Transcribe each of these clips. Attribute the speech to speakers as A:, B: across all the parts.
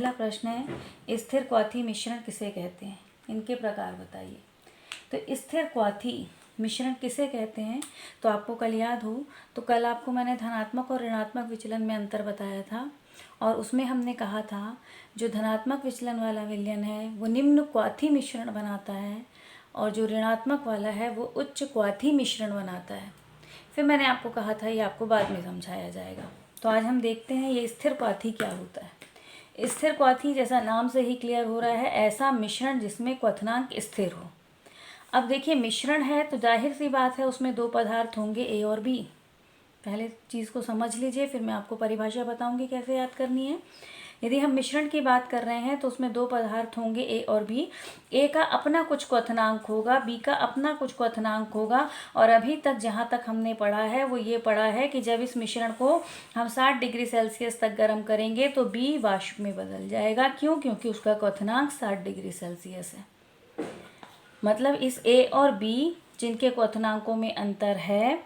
A: पहला प्रश्न है, स्थिर क्वाथी मिश्रण किसे कहते हैं? इनके प्रकार बताइए। तो स्थिर क्वाथी मिश्रण किसे कहते हैं? तो आपको कल याद हो तो कल आपको मैंने धनात्मक और ऋणात्मक विचलन में अंतर बताया था, और उसमें हमने कहा था जो धनात्मक विचलन वाला विलयन है वो निम्न क्वाथी मिश्रण बनाता है, और जो ऋणात्मक वाला है वो उच्च क्वाथी मिश्रण बनाता है। फिर मैंने आपको कहा था ये आपको बाद में समझाया जाएगा। तो आज हम देखते हैं ये स्थिर क्वाथी क्या होता है। स्थिर क्वाथी जैसा नाम से ही क्लियर हो रहा है, ऐसा मिश्रण जिसमें क्वथनांक स्थिर हो। अब देखिए मिश्रण है तो जाहिर सी बात है उसमें दो पदार्थ होंगे, ए और बी। पहले चीज़ को समझ लीजिए, फिर मैं आपको परिभाषा बताऊंगी कैसे याद करनी है। यदि हम मिश्रण की बात कर रहे हैं तो उसमें दो पदार्थ होंगे, ए और बी। ए का अपना कुछ क्वथनांक होगा, बी का अपना कुछ क्वथनांक होगा, और अभी तक जहाँ तक हमने पढ़ा है वो ये पढ़ा है कि जब इस मिश्रण को हम 60 डिग्री सेल्सियस तक गर्म करेंगे तो बी वाष्प में बदल जाएगा। क्यों? क्योंकि उसका क्वथनांक 60 डिग्री सेल्सियस है। मतलब इस ए और बी जिनके क्वथनांकों में अंतर है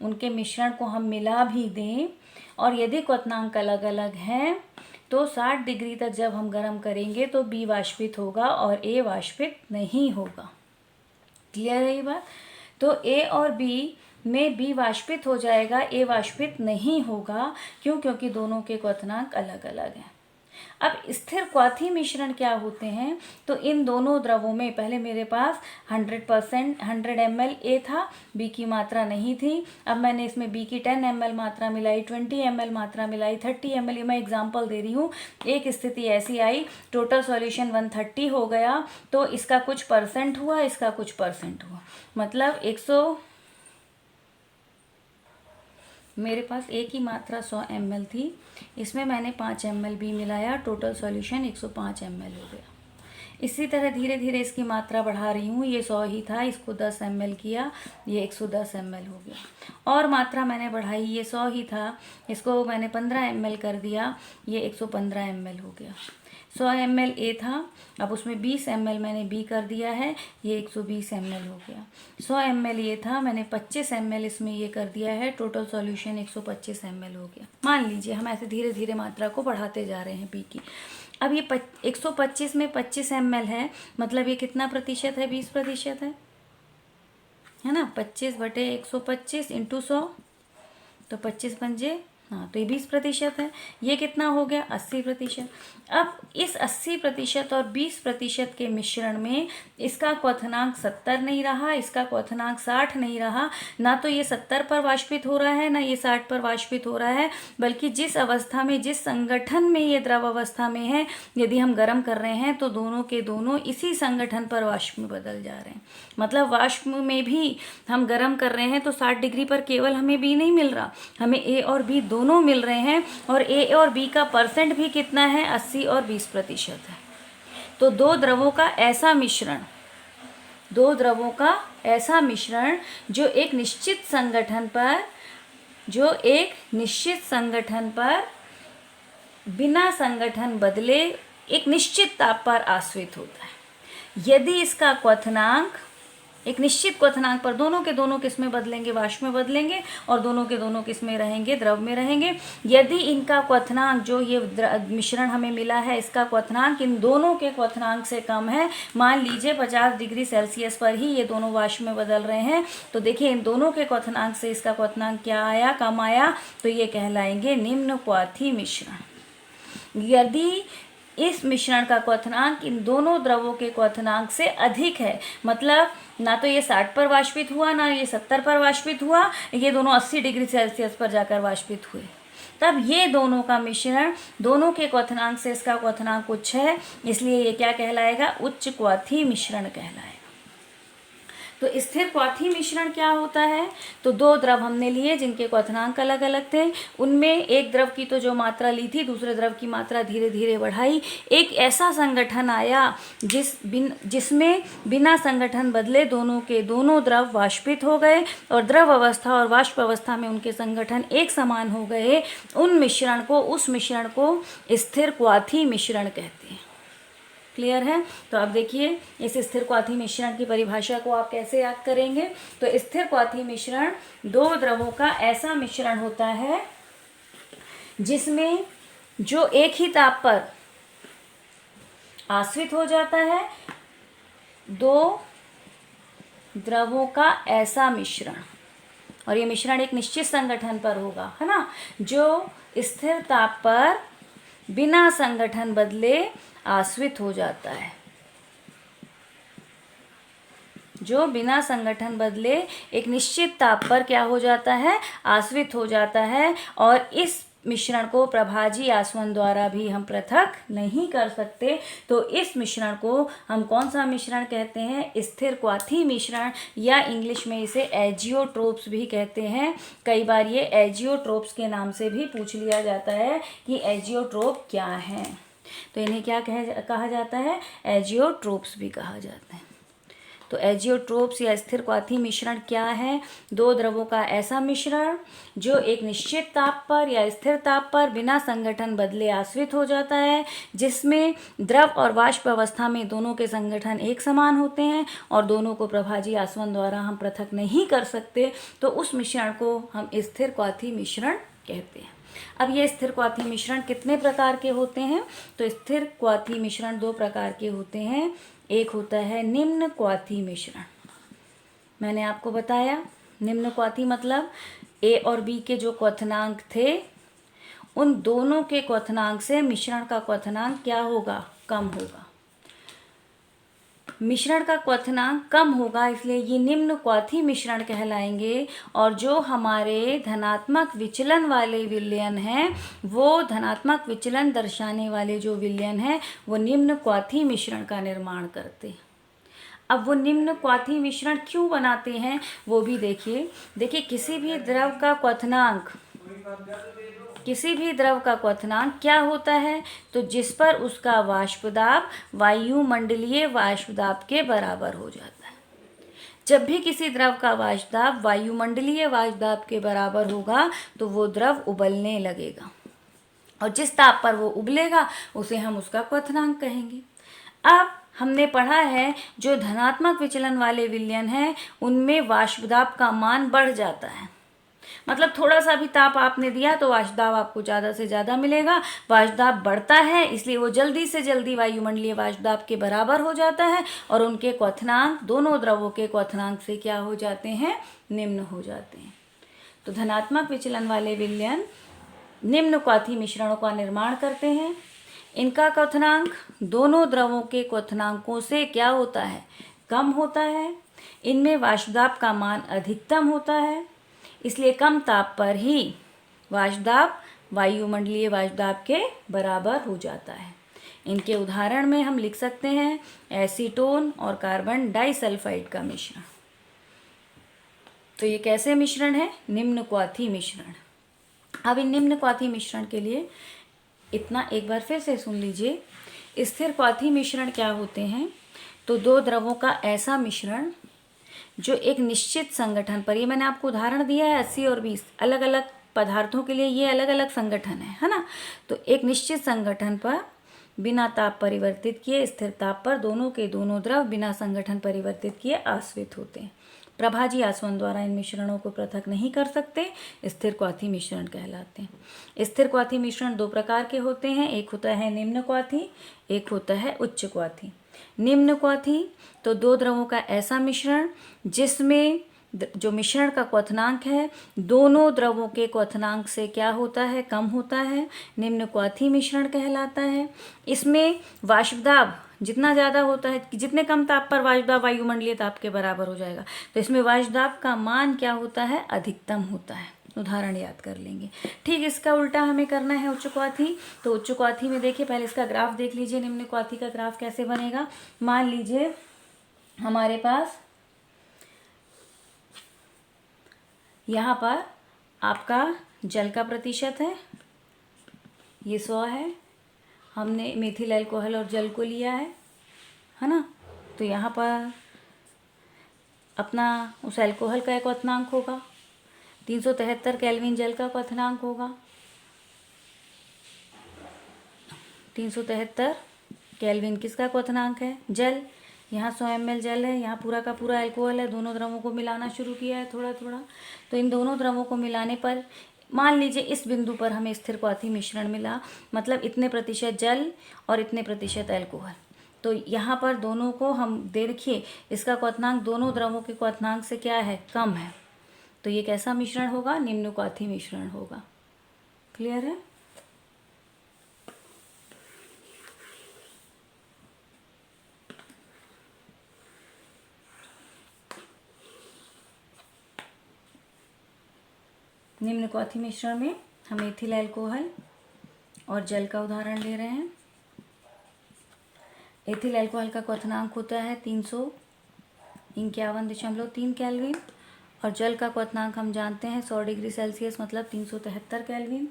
A: उनके मिश्रण को हम मिला भी दें, और यदि क्वथनांक अलग अलग हैं तो 60 डिग्री तक जब हम गर्म करेंगे तो बी वाष्पित होगा और ए वाष्पित नहीं होगा। क्लियर है ये बात? तो ए और बी में बी वाष्पित हो जाएगा, ए वाष्पित नहीं होगा। क्यों? क्योंकि दोनों के क्वथनांक अलग अलग हैं। अब स्थिर क्वाथी मिश्रण क्या होते हैं? तो इन दोनों द्रवों में पहले मेरे पास 100% 100 ml ए था, बी की मात्रा नहीं थी। अब मैंने इसमें बी की 10 ml मात्रा मिलाई, 20 ml मात्रा मिलाई, 30 ml, मैं एग्जांपल दे रही हूँ। एक स्थिति ऐसी आई, टोटल सॉल्यूशन 130 हो गया, तो इसका कुछ परसेंट हुआ, इसका कुछ परसेंट हुआ। मतलब 100, मेरे पास ए की मात्रा 100 ml थी, इसमें मैंने 5 ml बी मिलाया, टोटल सॉल्यूशन 105 ml हो गया। इसी तरह धीरे धीरे इसकी मात्रा बढ़ा रही हूँ। ये 100 ही था, इसको 10 ml किया, ये 110 ml हो गया। और मात्रा मैंने बढ़ाई, ये 100 ही था, इसको मैंने 15 ml कर दिया, ये 115 ml हो गया। 100 ml ए था, अब उसमें 20 ml मैंने बी कर दिया है, ये 120 ml हो गया। 100 ml ये था, मैंने 25 ml इसमें ये कर दिया है, टोटल सॉल्यूशन 125 ml हो गया। मान लीजिए हम ऐसे धीरे धीरे मात्रा को बढ़ाते जा रहे हैं बी की। अब ये 125 में 25 ml है, मतलब ये कितना प्रतिशत है? 20% है ना। 25/125 इंटू 100, तो 25 पंजे, हाँ, तो ये 20% है। ये कितना हो गया? 80%। अब इस 80% और 20% के मिश्रण में इसका क्वथनांक 70 नहीं रहा, इसका क्वथनांक 60 नहीं रहा। ना तो ये 70 पर वाष्पित हो रहा है, ना ये 60 पर वाष्पित हो रहा है, बल्कि जिस अवस्था में, जिस संगठन में ये द्रव अवस्था में है, यदि हम गर्म कर रहे हैं तो दोनों के दोनों इसी संगठन पर वाष्प में बदल जा रहे हैं। मतलब वाष्प में भी हम गर्म कर रहे हैं तो 60 डिग्री पर केवल हमें बी नहीं मिल रहा, हमें ए और बी दोनों मिल रहे हैं। और ए और बी का परसेंट भी कितना है? 80 और 20% है। तो दो द्रवों का ऐसा मिश्रण, दो द्रवों का ऐसा मिश्रण जो एक निश्चित संगठन पर, जो एक निश्चित संगठन पर बिना संगठन बदले एक निश्चित ताप पर आश्रित होता है। यदि इसका क्वथनांक एक निश्चित क्वथनांक पर, दोनों के दोनों किस में बदलेंगे? वाष्प में बदलेंगे, और दोनों के दोनों किस में रहेंगे? द्रव में रहेंगे। यदि इनका क्वथनांक, जो ये मिश्रण हमें मिला है, इसका क्वथनांक इन दोनों के क्वथनांक से कम है, मान लीजिए 50 डिग्री सेल्सियस पर ही ये दोनों वाष्प में बदल रहे हैं, तो देखिए इन दोनों के क्वथनांक से इसका क्वथनांक क्या आया? कम आया, तो ये कहलाएंगे निम्न क्वाथी मिश्रण। यदि इस मिश्रण का क्वथनांक इन दोनों द्रवों के क्वथनांक से अधिक है, मतलब ना तो ये 60 पर वाष्पित हुआ, ना ये 70 पर वाष्पित हुआ, ये दोनों 80 डिग्री सेल्सियस पर जाकर वाष्पित हुए, तब ये दोनों का मिश्रण, दोनों के क्वथनांक से इसका क्वथनांक उच्च है, इसलिए ये क्या कहलाएगा? उच्च क्वाथी मिश्रण कहलाएगा। तो स्थिर क्वाथी मिश्रण क्या होता है? तो दो द्रव हमने लिए जिनके क्वथनांक अलग अलग थे, उनमें एक द्रव की तो जो मात्रा ली थी, दूसरे द्रव की मात्रा धीरे धीरे बढ़ाई। एक ऐसा संगठन आया जिसमें बिना संगठन बदले दोनों के दोनों द्रव वाष्पित हो गए, और द्रव अवस्था और वाष्प अवस्था में उनके संगठन एक समान हो गए। उन मिश्रण को, उस मिश्रण को स्थिर क्वाथी मिश्रण कहते हैं। क्लियर है? तो अब देखिए इस स्थिर क्वाथी मिश्रण की परिभाषा को आप कैसे याद करेंगे। तो स्थिर क्वाथी मिश्रण दो द्रवों का ऐसा मिश्रण होता है जिसमें जो एक ही ताप पर आश्रित हो जाता है दो द्रवों का ऐसा मिश्रण, और ये मिश्रण एक निश्चित संगठन पर होगा, है ना, जो स्थिर ताप पर बिना संगठन बदले आश्रित हो जाता है, जो बिना संगठन बदले एक निश्चित ताप पर क्या हो जाता है, आश्रित हो जाता है। और इस मिश्रण को प्रभाजी आसवन द्वारा भी हम पृथक नहीं कर सकते। तो इस मिश्रण को हम कौन सा मिश्रण कहते हैं, स्थिर क्वाथी मिश्रण, या इंग्लिश में इसे एजियोट्रोप्स भी कहते हैं। कई बार ये एजियोट्रोप्स के नाम से भी पूछ लिया जाता है कि एजियोट्रोप क्या है, तो इन्हें क्या कहा जाता है, एजियोट्रोप्स भी कहा जाता है। तो एजियोट्रोप्स या स्थिर क्वाथी मिश्रण क्या है, दो द्रवों का ऐसा मिश्रण जो एक निश्चित ताप पर या स्थिर ताप पर बिना संगठन बदले आश्रित हो जाता है, जिसमें द्रव और वाष्प अवस्था में दोनों के संगठन एक समान होते हैं और दोनों को प्रभाजी आसवन द्वारा हम पृथक नहीं कर सकते। तो उस मिश्रण को हम स्थिर क्वाथी मिश्रण कहते हैं। अब ये स्थिर क्वाथी मिश्रण कितने प्रकार के होते हैं, तो स्थिर क्वाथी मिश्रण दो प्रकार के होते हैं। एक होता है निम्न क्वाथी मिश्रण, मैंने आपको बताया निम्न क्वाथी मतलब ए और बी के जो क्वथनांक थे उन दोनों के क्वथनांक से मिश्रण का क्वथनांक क्या होगा, कम होगा। मिश्रण का क्वथनांक कम होगा इसलिए ये निम्न क्वाथी मिश्रण कहलाएंगे। और जो हमारे धनात्मक विचलन वाले विलयन हैं, वो धनात्मक विचलन दर्शाने वाले जो विलयन हैं वो निम्न क्वाथी मिश्रण का निर्माण करते हैं। अब वो निम्न क्वाथी मिश्रण क्यों बनाते हैं वो भी देखिए किसी भी द्रव का क्वथनांक क्या होता है, तो जिस पर उसका वाष्प दाब वायुमंडलीय वाष्प दाब के बराबर हो जाता है। जब भी किसी द्रव का वाष्प दाब वायुमंडलीय वाष्प दाब के बराबर होगा तो वो द्रव उबलने लगेगा, और जिस ताप पर वो उबलेगा उसे हम उसका क्वथनांक कहेंगे। अब हमने पढ़ा है जो धनात्मक विचलन वाले विलयन हैं उनमें वाष्प दाब का मान बढ़ जाता है, मतलब थोड़ा सा भी ताप आपने दिया तो वाष्प दाब आपको ज़्यादा से ज़्यादा मिलेगा। वाष्प दाब बढ़ता है इसलिए वो जल्दी से जल्दी वायुमंडलीय वाष्प दाब के बराबर हो जाता है, और उनके क्वथनांक दोनों द्रवों के क्वथनांक से क्या हो जाते हैं, निम्न हो जाते हैं। तो धनात्मक विचलन वाले विलयन निम्न क्वाथी मिश्रणों का निर्माण करते हैं। इनका क्वथनांक दोनों द्रवों के क्वथनांकों से क्या होता है, कम होता है। इनमें वाष्प दाब का मान अधिकतम होता है, इसलिए कम ताप पर ही वाष्प दाब वायुमंडलीय वाष्प दाब के बराबर हो जाता है। इनके उदाहरण में हम लिख सकते हैं एसीटोन और कार्बन डाइसल्फाइड का मिश्रण। तो ये कैसे मिश्रण है, निम्न क्वाथी मिश्रण। अब इन निम्न क्वाथी मिश्रण के लिए इतना एक बार फिर से सुन लीजिए। स्थिर क्वाथी मिश्रण क्या होते हैं, तो दो द्रवों का ऐसा मिश्रण जो एक निश्चित संगठन पर, ये मैंने आपको उदाहरण दिया है 80 और 20 अलग अलग पदार्थों के लिए ये अलग अलग संगठन है ना। तो एक निश्चित संगठन पर बिना ताप परिवर्तित किए स्थिर ताप पर दोनों के दोनों द्रव बिना संगठन परिवर्तित किए आश्रित होते हैं। प्रभाजी आसवन द्वारा इन मिश्रणों को पृथक नहीं कर सकते, स्थिर क्वाथी मिश्रण कहलाते हैं। स्थिर क्वाथी मिश्रण दो प्रकार के होते हैं, एक होता है निम्न क्वाथी, एक होता है उच्च क्वाथी। निम्न क्वाथी तो दो द्रवों का ऐसा मिश्रण जिसमें जो मिश्रण का क्वथनांक है दोनों द्रवों के क्वथनांक से क्या होता है, कम होता है, निम्न क्वाथी मिश्रण कहलाता है। इसमें वाष्प दाब जितना ज़्यादा होता है, जितने कम ताप पर वाष्प दाब वायुमंडलीय ताप के बराबर हो जाएगा, तो इसमें वाष्प दाब का मान क्या होता है, अधिकतम होता है। उदाहरण याद कर लेंगे। ठीक इसका उल्टा हमें करना है उच्च क्वाथी। तो उच्च क्वाथी में देखिए पहले इसका ग्राफ देख लीजिए, निम्न क्वाथी का ग्राफ कैसे बनेगा। मान लीजिए हमारे पास यहाँ पर आपका जल का प्रतिशत है, ये 100 है, हमने मेथिल अल्कोहल और जल को लिया है ना। तो यहाँ पर अपना उस अल्कोहल का क्वथनांक होगा 373 केल्विन, जल का क्वथनांक होगा 373 केल्विन। किसका क्वथनांक है, जल। यहाँ 100 ml जल है, यहाँ पूरा का पूरा अल्कोहल है। दोनों द्रवों को मिलाना शुरू किया है थोड़ा थोड़ा। तो इन दोनों द्रवों को मिलाने पर मान लीजिए इस बिंदु पर हमें स्थिर क्वाथी मिश्रण मिला, मतलब इतने प्रतिशत जल और इतने प्रतिशत अल्कोहल। तो यहाँ पर दोनों को हम देखिए, इसका क्वथनांक दोनों द्रवों के क्वथनांक से क्या है, कम है। तो ये कैसा मिश्रण होगा, निम्न क्वाथी मिश्रण होगा। क्लियर है? निम्न क्वाथी मिश्रण में हम एथिल अल्कोहल और जल का उदाहरण ले रहे हैं। एथिल अल्कोहल का क्वथनांक होता है 351.3 केल्विन और जल का क्वथनांक हम जानते हैं 100 डिग्री सेल्सियस मतलब 373 केल्विन।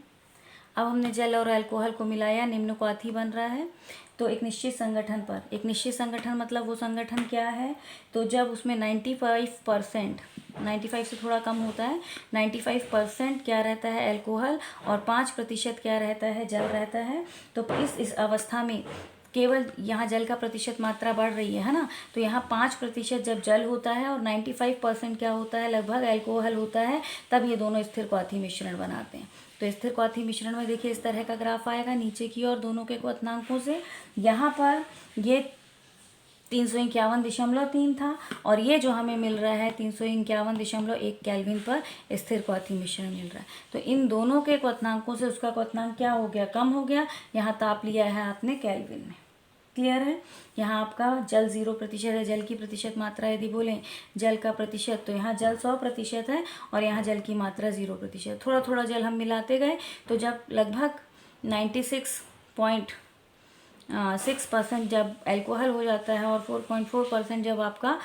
A: अब हमने जल और अल्कोहल को मिलाया, निम्न क्वाथी बन रहा है। तो एक निश्चित संगठन पर, एक निश्चित संगठन मतलब वो संगठन क्या है, तो जब उसमें 95% 95 से थोड़ा कम होता है, 95% क्या रहता है, अल्कोहल, और 5% क्या रहता है, जल रहता है। तो इस अवस्था में केवल यहाँ जल का प्रतिशत मात्रा बढ़ रही है ना, तो यहाँ 5% जब जल होता है और 95% क्या होता है, लगभग अल्कोहल होता है, तब ये दोनों स्थिर क्वाथी मिश्रण बनाते हैं। तो स्थिर क्वाथी मिश्रण में देखिए इस तरह का ग्राफ आएगा नीचे की ओर दोनों के क्वथनांकों से। यहाँ पर ये 351.3 था और ये जो हमें मिल रहा है 351.1 केल्विन पर स्थिर क्वाथी मिश्रण मिल रहा है। तो इन दोनों के क्वथनांकों से उसका क्वथनांक क्या हो गया, कम हो गया। यहाँ ताप लिया है आपने केल्विन में। क्लियर है? यहाँ आपका जल 0% है, जल की प्रतिशत मात्रा यदि बोलें जल का प्रतिशत, तो यहाँ जल 100% है और यहाँ जल की मात्रा 0%। थोड़ा थोड़ा जल हम मिलाते गए, तो जब लगभग 96.6% जब अल्कोहल हो जाता है और 4.4% जब आपका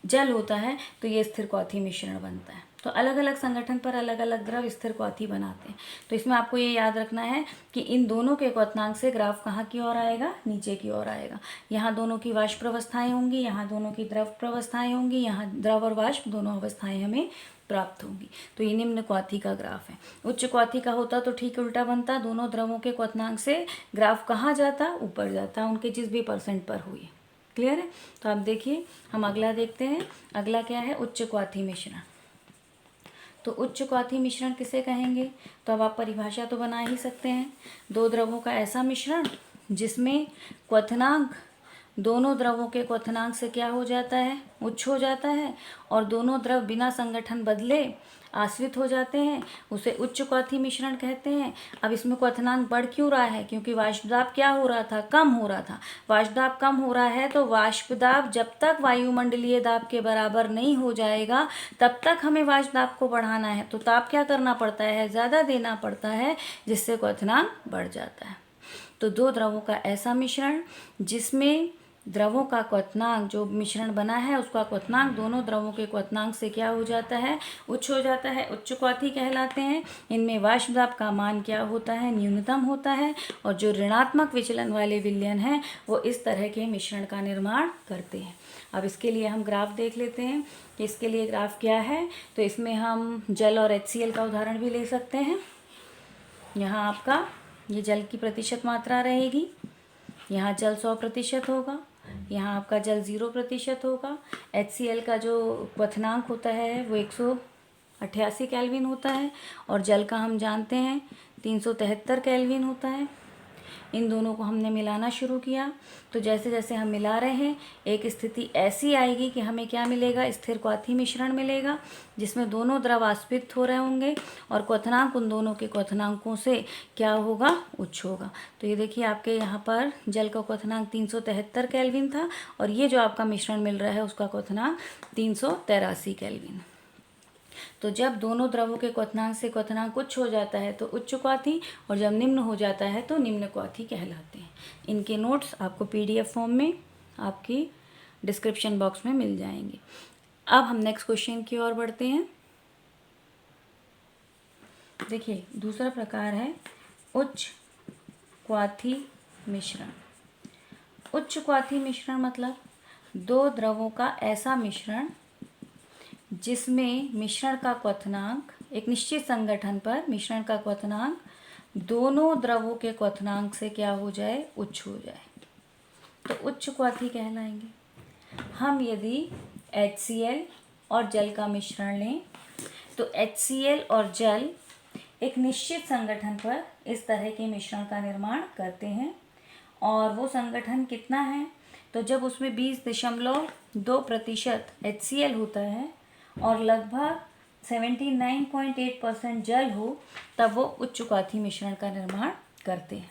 A: जल होता है, तो ये स्थिर क्वाथी मिश्रण बनता है। तो अलग अलग संगठन पर अलग अलग द्रव स्थिर क्वाथी बनाते हैं। तो इसमें आपको ये याद रखना है कि इन दोनों के क्वथनांक से ग्राफ कहाँ की ओर आएगा, नीचे की ओर आएगा। यहाँ दोनों की वाष्प अवस्थाएं होंगी, यहाँ दोनों की द्रव अवस्थाएं होंगी, यहाँ द्रव और वाष्प दोनों अवस्थाएं हमें प्राप्त होंगी। तो ये निम्न क्वाथी का ग्राफ है। उच्च क्वाथी का होता तो ठीक उल्टा बनता, दोनों द्रवों के क्वथनांक से ग्राफ कहाँ जाता, ऊपर जाता, उनके जिस भी % पर हुई। क्लियर है? तो आप देखिए, हम अगला देखते हैं। अगला क्या है, उच्च क्वाथी मिश्रण। तो उच्च क्वाथी मिश्रण किसे कहेंगे, तो अब आप परिभाषा तो बना ही सकते हैं। दो द्रवों का ऐसा मिश्रण जिसमें क्वथनांक दोनों द्रवों के क्वथनांक से क्या हो जाता है, उच्च हो जाता है, और दोनों द्रव बिना संगठन बदले आश्रित हो जाते हैं, उसे उच्च क्वाथी मिश्रण कहते हैं। अब इसमें क्वथनांक बढ़ क्यों रहा है, क्योंकि वाष्प दाब क्या हो रहा था, कम हो रहा था। वाष्प दाब कम हो रहा है तो वाष्प दाब जब तक वायुमंडलीय दाब के बराबर नहीं हो जाएगा तब तक हमें वाष्प दाब को बढ़ाना है। तो ताप क्या करना पड़ता है, ज़्यादा देना पड़ता है, जिससे क्वथनांक बढ़ जाता है। तो दो द्रवों का ऐसा मिश्रण जिसमें द्रवों का क्वथनांक, जो मिश्रण बना है उसका क्वथनांक दोनों द्रवों के क्वथनांक से क्या हो जाता है, उच्च हो जाता है, उच्च क्वाथी कहलाते हैं। इनमें वाष्प दाब का मान क्या होता है, न्यूनतम होता है, और जो ऋणात्मक विचलन वाले विलयन हैं वो इस तरह के मिश्रण का निर्माण करते हैं। अब इसके लिए हम ग्राफ देख लेते हैं कि इसके लिए ग्राफ क्या है। तो इसमें हम जल और HCl का उदाहरण भी ले सकते हैं। यहाँ आपका ये जल की प्रतिशत मात्रा रहेगी, यहाँ जल 100% होगा, यहाँ आपका जल 0% होगा। HCl का जो क्वथनांक होता है वो 188 केल्विन होता है और जल का हम जानते हैं 373 केल्विन होता है। इन दोनों को हमने मिलाना शुरू किया, तो जैसे जैसे हम मिला रहे हैं एक स्थिति ऐसी आएगी कि हमें क्या मिलेगा, स्थिर क्वाथी मिश्रण मिलेगा, जिसमें दोनों द्रव आश्रित हो रहे होंगे और क्वथनांक उन दोनों के क्वथनांकों से क्या होगा, उच्च होगा। तो ये देखिए आपके यहाँ पर जल का क्वथनांक 373 केल्विन था और ये जो आपका मिश्रण मिल रहा है उसका क्वथनांक 383 केल्विन। तो जब दोनों द्रवों के क्वथनांक से क्वथनांक उच्च हो जाता है तो उच्च क्वाथी, और जब निम्न हो जाता है तो निम्न क्वाथी कहलाते हैं। इनके नोट्स आपको PDF फॉर्म में आपकी डिस्क्रिप्शन बॉक्स में मिल जाएंगे। अब हम नेक्स्ट क्वेश्चन की ओर बढ़ते हैं। देखिए दूसरा प्रकार है उच्च क्वाथी मिश्रण। उच्च क्वाथी मिश्रण मतलब दो द्रवों का ऐसा मिश्रण जिसमें मिश्रण का क्वथनांक एक निश्चित संगठन पर मिश्रण का क्वथनांक दोनों द्रवों के क्वथनांक से क्या हो जाए, उच्च हो जाए, तो उच्च क्वाथी कहलाएंगे। हम यदि HCl और जल का मिश्रण लें तो HCl और जल एक निश्चित संगठन पर इस तरह के मिश्रण का निर्माण करते हैं, और वो संगठन कितना है, तो जब उसमें 20.2% HCl होता है और लगभग 79.8% जल हो, तब वो उच्च क्वाथी मिश्रण का निर्माण करते हैं।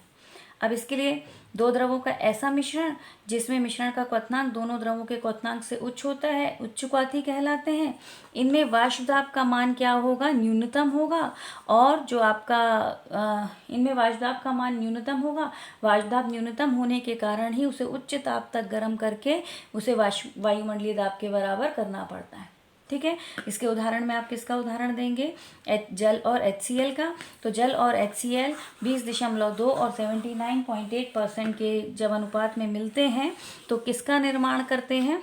A: अब इसके लिए दो द्रवों का ऐसा मिश्रण जिसमें मिश्रण का क्वथनांक दोनों द्रवों के क्वथनांक से उच्च होता है, उच्च क्वाथी कहलाते हैं। इनमें वाष्प दाब का मान क्या होगा? न्यूनतम होगा। और जो आपका इनमें वाष्प दाब का मान न्यूनतम होगा। वाष्प दाब न्यूनतम होने के कारण ही उसे उच्च ताप तक गर्म करके उसे वायुमंडलीय दाब के बराबर करना पड़ता है। ठीक है, इसके उदाहरण में आप किसका उदाहरण देंगे? जल और HCl का। तो जल और HCl 20.2 और 79.8% के जब अनुपात में मिलते हैं तो किसका निर्माण करते हैं?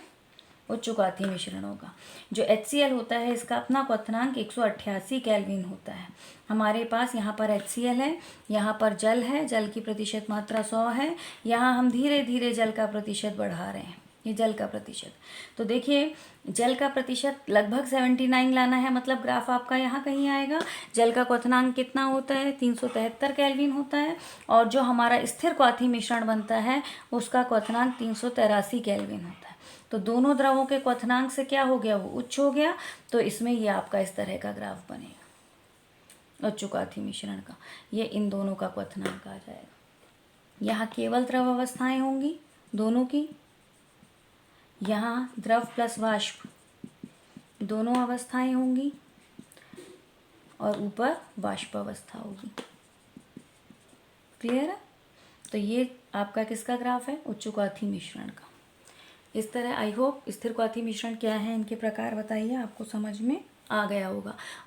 A: उच्च क्वाथी मिश्रणों का। जो HCl होता है इसका अपना क्वथनांक 188 केल्विन होता है। हमारे पास यहाँ पर HCl है, यहाँ पर जल है, जल की प्रतिशत मात्रा 100 है। यहाँ हम धीरे धीरे जल का प्रतिशत बढ़ा रहे हैं, ये जल का प्रतिशत। तो देखिए जल का प्रतिशत लगभग 79 लाना है, मतलब ग्राफ आपका यहाँ कहीं आएगा। जल का क्वथनांक कितना होता है? 373 केल्विन होता है। और जो हमारा स्थिर क्वाथी मिश्रण बनता है उसका क्वथनांक 383 केल्विन होता है। तो दोनों द्रवों के क्वथनांक से क्या हो गया? वो उच्च हो गया। तो इसमें ये आपका इस तरह का ग्राफ बनेगा उच्च क्वाथी मिश्रण का। ये इन दोनों का क्वथनांक आ जाएगा। यहाँ केवल द्रव अवस्थाएं होंगी दोनों की। यहाँ द्रव प्लस वाष्प दोनों अवस्थाएं होंगी और ऊपर वाष्प अवस्था होगी। क्लियर है? तो ये आपका किसका ग्राफ है? उच्च क्वाथी मिश्रण का। इस तरह आई होप स्थिर क्वाथी मिश्रण क्या है, इनके प्रकार बताइए, आपको समझ में आ गया होगा।